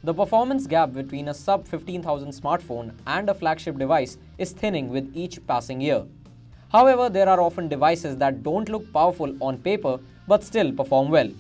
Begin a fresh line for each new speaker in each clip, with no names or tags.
The performance gap between a sub 15,000 smartphone and a flagship device is thinning with each passing year. However, there are often devices that don't look powerful on paper but still perform well.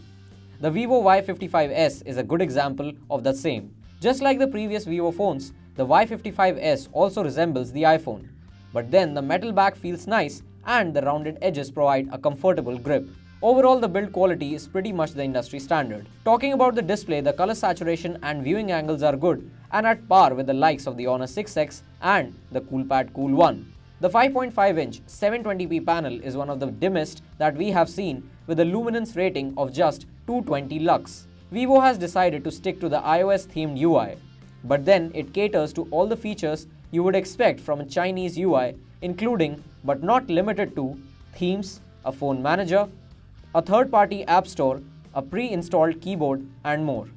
The Vivo Y55s is a good example of the same. Just like the previous Vivo phones, the Y55s also resembles the iPhone. But then the metal back feels nice and the rounded edges provide a comfortable grip. Overall, the build quality is pretty much the industry standard. Talking about the display, the color saturation and viewing angles are good and at par with the likes of the Honor 6X and the Coolpad Cool 1. The 5.5-inch 720p panel is one of the dimmest that we have seen with a luminance rating of just 220 lux. Vivo has decided to stick to the iOS-themed UI, but then it caters to all the features you would expect from a Chinese UI, including but not limited to themes, a phone manager, a third-party app store, a pre-installed keyboard, and more.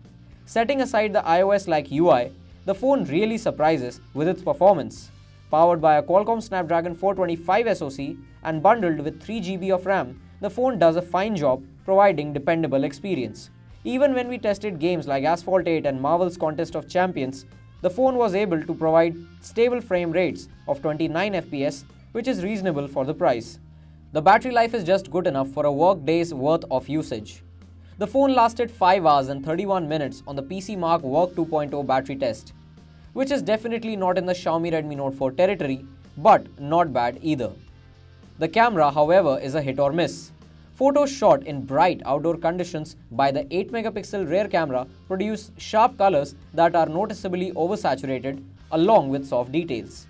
Setting aside the iOS-like UI, the phone really surprises with its performance. Powered by a Qualcomm Snapdragon 425 SoC and bundled with 3 GB of RAM, the phone does a fine job providing dependable experience. Even when we tested games like Asphalt 8 and Marvel's Contest of Champions, the phone was able to provide stable frame rates of 29 FPS, which is reasonable for the price. The battery life is just good enough for a work day's worth of usage. The phone lasted 5 hours and 31 minutes on the PC Mark Work 2.0 battery test, which is definitely not in the Xiaomi Redmi Note 4 territory, but not bad either. The camera, however, is a hit or miss. Photos shot in bright outdoor conditions by the 8-megapixel rear camera produce sharp colors that are noticeably oversaturated along with soft details.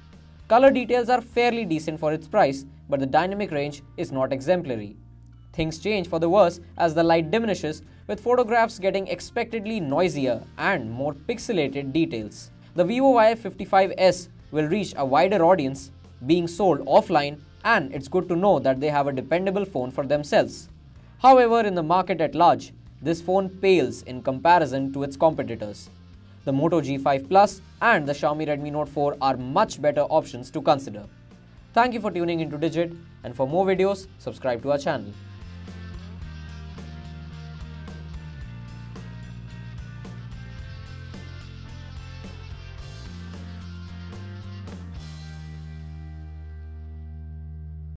Color details are fairly decent for its price, but the dynamic range is not exemplary. Things change for the worse as the light diminishes, with photographs getting expectedly noisier and more pixelated details. The Vivo Y55s will reach a wider audience, being sold offline, and it's good to know that they have a dependable phone for themselves. However, in the market at large, this phone pales in comparison to its competitors. The Moto G5 Plus and the Xiaomi Redmi Note 4 are much better options to consider. Thank you for tuning into Digit, and for more videos, subscribe to our channel.